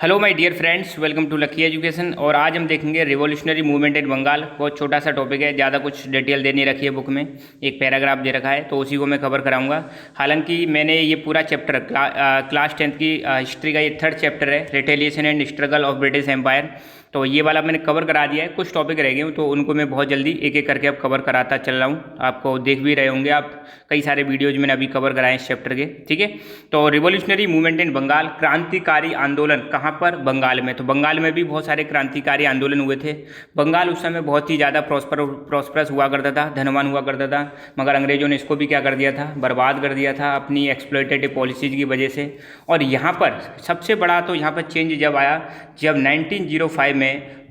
Hello my dear friends, welcome to Lucky education. और आज हम देखेंगे रिवॉल्यूशनरी मूवमेंट इन बंगाल। बहुत छोटा सा टॉपिक है, ज़्यादा कुछ डिटेल दे नहीं रखी है बुक में। एक पैराग्राफ दे रखा है तो उसी को मैं कवर कराऊंगा। हालांकि मैंने ये पूरा चैप्टर क्लास 10th की हिस्ट्री का ये थर्ड चैप्टर है, retaliation and struggle of British empire. तो ये वाला मैंने कवर करा दिया है। कुछ टॉपिक रह गए तो उनको मैं बहुत जल्दी एक एक करके अब कवर कराता चल रहा हूँ। आपको देख भी रहे होंगे आप, कई सारे वीडियोज मैंने अभी कवर कराए इस चैप्टर के। ठीक है, तो रिवॉल्यूशनरी मूवमेंट इन बंगाल, क्रांतिकारी आंदोलन कहाँ पर? बंगाल में। तो बंगाल में भी बहुत सारे क्रांतिकारी आंदोलन हुए थे। बंगाल उस समय बहुत ही ज़्यादा प्रॉस्परस हुआ करता था, धनवान हुआ करता था। मगर अंग्रेजों ने इसको भी क्या कर दिया था, बर्बाद कर दिया था अपनी एक्सप्लॉयटेटिव पॉलिसीज़ की वजह से। और यहाँ पर सबसे बड़ा तो यहाँ पर चेंज जब आया, जब 1905 में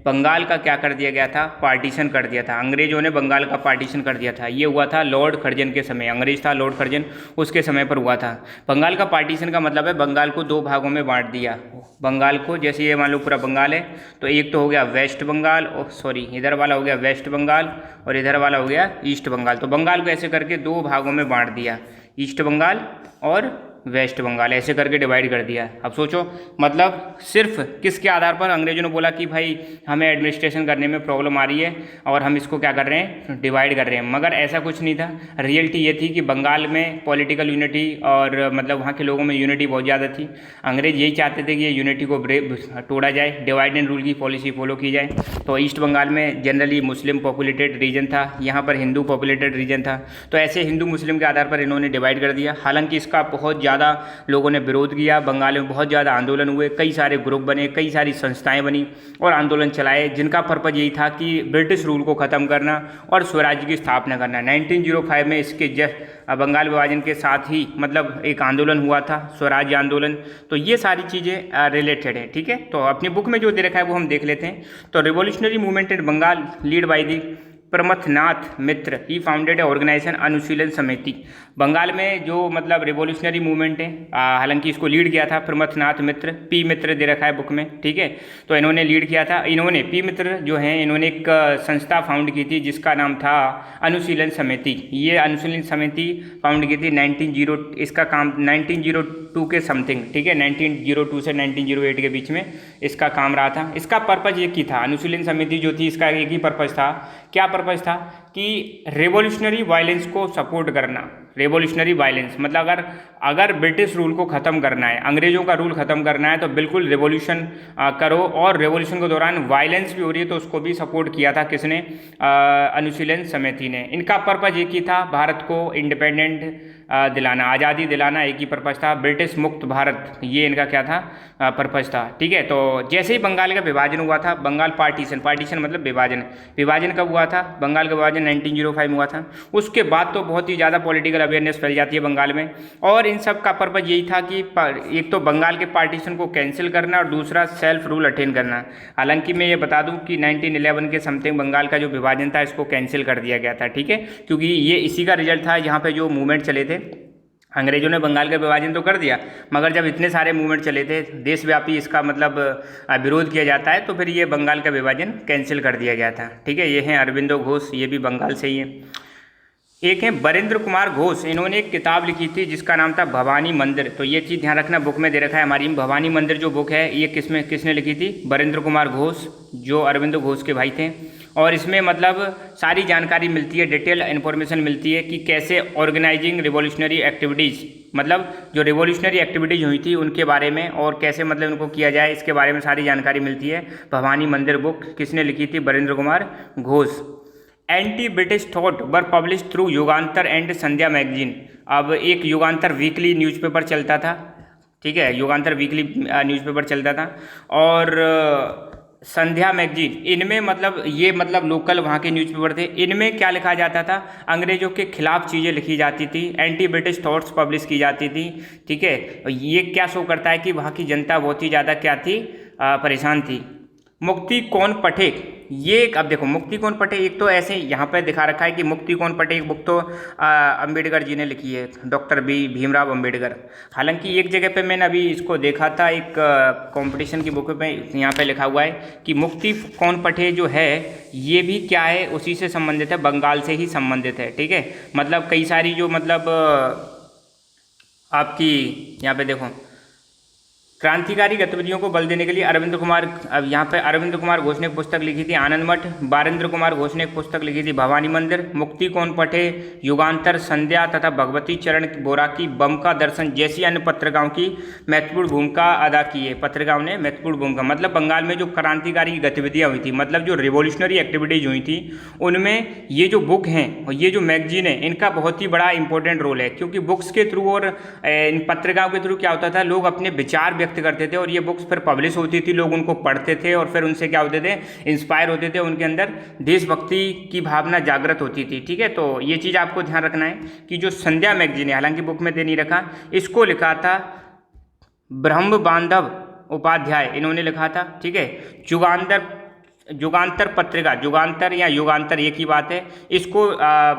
बंगाल का क्या कर दिया गया था, पार्टीशन कर दिया था। अंग्रेजों ने बंगाल का पार्टीशन कर दिया था। ये हुआ था लॉर्ड कर्जन के समय, अंग्रेज था लॉर्ड कर्जन, उसके समय पर हुआ था। बंगाल का पार्टीशन का मतलब है बंगाल को दो भागों में बांट दिया। बंगाल को, जैसे ये मान लो पूरा बंगाल है, तो एक तो हो गया वेस्ट बंगाल, और सॉरी इधर वाला हो गया वेस्ट बंगाल और इधर वाला हो गया ईस्ट बंगाल। तो बंगाल को ऐसे करके दो भागों में बांट दिया, ईस्ट बंगाल और वेस्ट बंगाल, ऐसे करके डिवाइड कर दिया। अब सोचो, मतलब सिर्फ किसके आधार पर? अंग्रेजों ने बोला कि भाई हमें एडमिनिस्ट्रेशन करने में प्रॉब्लम आ रही है और हम इसको क्या कर रहे हैं, डिवाइड कर रहे हैं। मगर ऐसा कुछ नहीं था। रियलिटी ये थी कि बंगाल में पॉलिटिकल यूनिटी और मतलब वहाँ के लोगों में यूनिटी बहुत ज़्यादा थी। अंग्रेज यही चाहते थे कि ये यूनिटी को तोड़ा जाए, डिवाइड एंड रूल की पॉलिसी फॉलो की जाए। तो ईस्ट बंगाल में जनरली मुस्लिम पॉपुलेटेड रीजन था, यहाँ पर हिंदू पॉपुलेटेड रीजन था। तो ऐसे हिंदू मुस्लिम के आधार पर इन्होंने डिवाइड कर दिया। हालांकि इसका बहुत ज़्यादा लोगों ने विरोध किया। बंगाल में बहुत ज़्यादा आंदोलन हुए, कई सारे ग्रुप बने, कई सारी संस्थाएं बनी और आंदोलन चलाए, जिनका पर्पज़ यही था कि ब्रिटिश रूल को ख़त्म करना और स्वराज्य की स्थापना करना। 1905 में इसके बंगाल विभाजन के साथ ही मतलब एक आंदोलन हुआ था, स्वराज्य आंदोलन। तो ये सारी चीज़ें रिलेटेड है। ठीक है, तो अपनी बुक में जो दे रखा है वो हम देख लेते हैं। तो revolutionary movement in Bengal led by the Pramathanath Mitra, he founded a organization Anushilan Samiti. Bengal में जो मतलब रिवॉल्यूशनरी मूवमेंट है, हालांकि इसको लीड किया था प्रमथनाथ मित्र, पी मित्र दे रखा है बुक में। ठीक है, तो इन्होंने लीड किया था। इन्होंने पी मित्र जो हैं, इन्होंने एक संस्था फाउंड की थी जिसका नाम था अनुशीलन समिति। ये अनुशीलन समिति फाउंड की थी 1902, इसका काम 1902 के समथिंग। ठीक है, 1902 से 1908 के बीच में इसका काम रहा था। इसका पर्पज़ एक ही था, अनुशीलन समिति जो थी इसका एक ही पर्पज़ था। क्या पर्पज़ था? कि रेवोल्यूशनरी वायलेंस को सपोर्ट करना। रेवोल्यूशनरी वायलेंस मतलब अगर ब्रिटिश रूल को ख़त्म करना है, अंग्रेज़ों का रूल ख़त्म करना है, तो बिल्कुल रेवोल्यूशन करो। और रेवोल्यूशन के दौरान वायलेंस भी हो रही है तो उसको भी सपोर्ट किया था किसने? अनुशीलन समिति ने। इनका पर्पज़ एक ही था, भारत को इंडिपेंडेंट दिलाना, आज़ादी दिलाना, एक ही पर्पज़ था, ब्रिटिश मुक्त भारत। ये इनका क्या था, पर्पज़ था। ठीक है, तो जैसे ही बंगाल का विभाजन हुआ था, बंगाल पार्टीशन, पार्टीशन मतलब विभाजन, विभाजन कब हुआ था? बंगाल का विभाजन 1905 में हुआ था। उसके बाद तो बहुत ही ज़्यादा पॉलिटिकल अवेयरनेस फैल जाती है बंगाल में। और इन सब का पर्पज़ यही था कि एक तो बंगाल के पार्टीशन को कैंसिल करना और दूसरा सेल्फ रूल अटेन करना। हालांकि मैं ये बता दूं कि 1911 के समथिंग बंगाल का जो विभाजन था इसको कैंसिल कर दिया गया था। ठीक है, क्योंकि ये इसी का रिजल्ट था। यहाँ पे जो मूवमेंट चले थे, अंग्रेजों ने बंगाल का विभाजन तो कर दिया, मगर जब इतने सारे मूवमेंट चले थे, देशव्यापी इसका मतलब विरोध किया जाता है, तो फिर ये बंगाल का विभाजन कैंसिल कर दिया गया था। ठीक है, ये हैं अरविंदो घोष, ये भी बंगाल से ही है। एक है बरिंद्र कुमार घोष, इन्होंने एक किताब लिखी थी जिसका नाम था भवानी मंदिर। तो ये चीज़ ध्यान रखना, बुक में दे रखा है हमारी। भवानी मंदिर जो बुक है ये किसने लिखी थी? बरिंद्र कुमार घोष, जो अरविंदो घोष के भाई थे। और इसमें मतलब सारी जानकारी मिलती है, डिटेल इन्फॉर्मेशन मिलती है कि कैसे ऑर्गेनाइजिंग रिवॉल्यूशनरी एक्टिविटीज़, मतलब जो रिवॉल्यूशनरी एक्टिविटीज़ हुई थी उनके बारे में और कैसे मतलब उनको किया जाए, इसके बारे में सारी जानकारी मिलती है। भवानी मंदिर बुक किसने लिखी थी? Barindra Kumar Ghosh. Anti British thought were publish through Yugantar and Sandhya magazine. अब एक युगांतर वीकली न्यूज़पेपर चलता था। ठीक है, युगांतर वीकली न्यूज़पेपर चलता था और संध्या मैगजीन, इनमें मतलब ये मतलब लोकल वहाँ के न्यूज़पेपर थे। इनमें क्या लिखा जाता था? अंग्रेजों के खिलाफ चीज़ें लिखी जाती थी, एंटी ब्रिटिश थॉट्स पब्लिश की जाती थी। ठीक है, ये क्या शो करता है कि वहाँ की जनता बहुत ही ज़्यादा क्या थी, परेशान थी। मुक्ति कौन पढ़े, ये अब देखो मुक्ति कौन पढ़े, एक तो ऐसे यहाँ पे दिखा रखा है कि मुक्ति कौन पढ़े, एक बुक तो अंबेडकर जी ने लिखी है, डॉक्टर भीमराव अंबेडकर। हालांकि एक जगह पे मैंने अभी इसको देखा था, एक कंपटीशन की बुक पे यहाँ पे लिखा हुआ है कि मुक्ति कौन पढ़े जो है ये भी क्या है, उसी से संबंधित है, बंगाल से ही संबंधित है। ठीक है, मतलब कई सारी जो मतलब आपकी यहाँ पे देखो क्रांतिकारी गतिविधियों को बल देने के लिए अरविंद कुमार, अब यहाँ पे अरविंद कुमार घोष ने एक पुस्तक लिखी थी आनंद मठ, बारेंद्र कुमार घोष ने एक पुस्तक लिखी थी भवानी मंदिर, मुक्ति कौन पढ़े, युगांतर, संध्या तथा भगवती चरण बोरा की बम का दर्शन जैसी अन्य पत्रिकाओं की महत्वपूर्ण भूमिका अदा की है। पत्रिकाओं ने महत्वपूर्ण भूमिका, मतलब बंगाल में जो क्रांतिकारी गतिविधियाँ हुई थी, मतलब जो रिवोल्यूशनरी एक्टिविटीज हुई थी, उनमें ये जो बुक हैं और ये जो मैगजीन है, इनका बहुत ही बड़ा इंपॉर्टेंट रोल है। क्योंकि बुक्स के थ्रू और इन पत्रिकाओं के थ्रू क्या होता था, लोग अपने विचार व्यक्त करते थे और ये बुक्स फिर पब्लिश होती थी, लोग उनको पढ़ते थे और फिर उनसे क्या होते थे, इंस्पायर होते थे, उनके अंदर देशभक्ति की भावना जागृत होती थी। ठीक है, तो ये चीज़ आपको ध्यान रखना है कि जो संध्या मैगजीन है, हालांकि बुक में दे नहीं रखा, इसको लिखा था ब्रह्म बांधव उपाध्याय, इन्होंने लिखा था। ठीक है, युगांतर पत्रिका, युगांतर या युगांतर एक ही बात है, इसको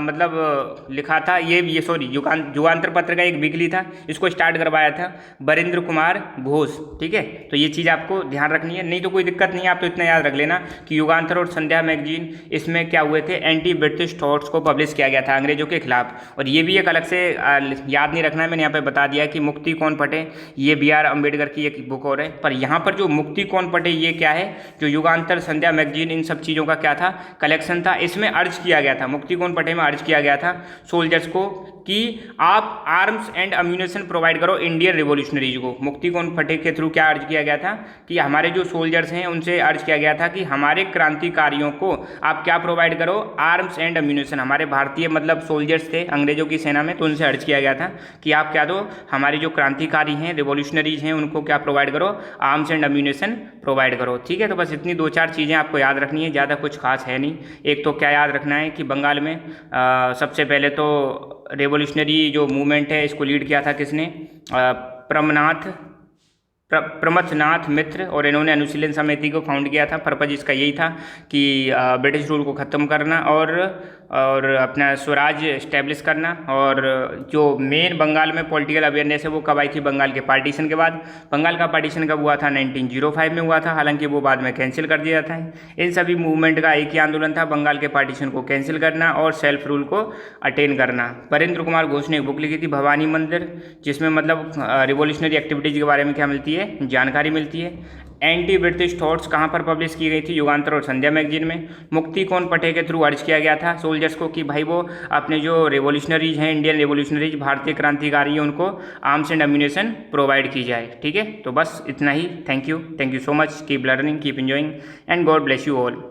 मतलब लिखा था युगांतर पत्रिका एक वीकली था, इसको स्टार्ट करवाया था बरेंद्र कुमार घोष। ठीक है, तो ये चीज़ आपको ध्यान रखनी है, नहीं तो कोई दिक्कत नहीं है, आप तो इतना याद रख लेना कि युगांतर और संध्या मैगजीन, इसमें क्या हुए थे, एंटी ब्रिटिश थॉट्स को पब्लिश किया गया था अंग्रेजों के खिलाफ। और ये भी एक अलग से याद नहीं रखना है, मैंने यहाँ पे बता दिया कि मुक्ति कौन पढ़े, ये BR अम्बेडकर की एक बुक और है, पर यहाँ पर जो मुक्ति कौन पढ़े ये क्या है, जो युगांतर, संध्या मैगजीन, इन सब चीज़ों का क्या था, कलेक्शन था। इसमें अर्ज किया गया था, मुक्ति कौन पढ़े में अर्ज किया गया था सोल्जर्स को कि आप आर्म्स एंड अम्यूनेशन प्रोवाइड करो इंडियन रिवोल्यूशनरीज को। मुक्ति कौन पढ़े के थ्रू क्या अर्ज किया गया था कि हमारे जो सोल्जर्स हैं उनसे अर्ज किया गया था कि हमारे क्रांतिकारियों को आप क्या प्रोवाइड करो, आर्म्स एंड अम्यूनेशन। हमारे भारतीय मतलब सोल्जर्स थे अंग्रेजों की सेना में, तो उनसे अर्ज किया गया था कि आप क्या दो, हमारे जो क्रांतिकारी हैं, रिवोल्यूशनरीज हैं, उनको क्या प्रोवाइड करो, आर्म्स एंड अम्यूनेशन प्रोवाइड करो। ठीक है, तो बस इतनी 2-4 चीज़ें आपको याद रखनी है, ज़्यादा कुछ खास है नहीं। एक तो क्या याद रखना है कि बंगाल में सबसे पहले तो रेवोल्यूशनरी जो मूवमेंट है इसको लीड किया था किसने, प्रमथनाथ मित्र, और इन्होंने अनुशीलन समिति को फाउंड किया था। पर्पज इसका यही था कि ब्रिटिश रूल को ख़त्म करना और अपना स्वराज इस्टेब्लिश करना। और जो मेन बंगाल में पॉलिटिकल अवेयरनेस है वो कब आई थी, बंगाल के पार्टीशन के बाद। बंगाल का पार्टीशन कब हुआ था, 1905 में हुआ था, हालांकि वो बाद में कैंसिल कर दिया था। इन सभी मूवमेंट का एक ही आंदोलन था, बंगाल के पार्टीशन को कैंसिल करना और सेल्फ रूल को अटेन करना। बरेंद्र कुमार घोष ने एक बुक लिखी थी भवानी मंदिर, जिसमें मतलब रिवोल्यूशनरी एक्टिविटीज़ के बारे में क्या मिलती है, जानकारी मिलती है। एंटी ब्रिटिश थॉट्स कहाँ पर पब्लिश की गई थी, युगांतर और संध्या मैगजीन में। मुक्ति कौन पढ़े के थ्रू अर्ज किया गया था सोल्जर्स को कि भाई वो अपने जो रिवोल्यूशनरीज हैं, इंडियन रिवोल्यूशनरीज, भारतीय क्रांतिकारी हैं, उनको आर्म्स एंड अम्यूनेशन प्रोवाइड की जाए। ठीक है, तो बस इतना ही। Thank you so much, keep learning, keep enjoying and God bless you all.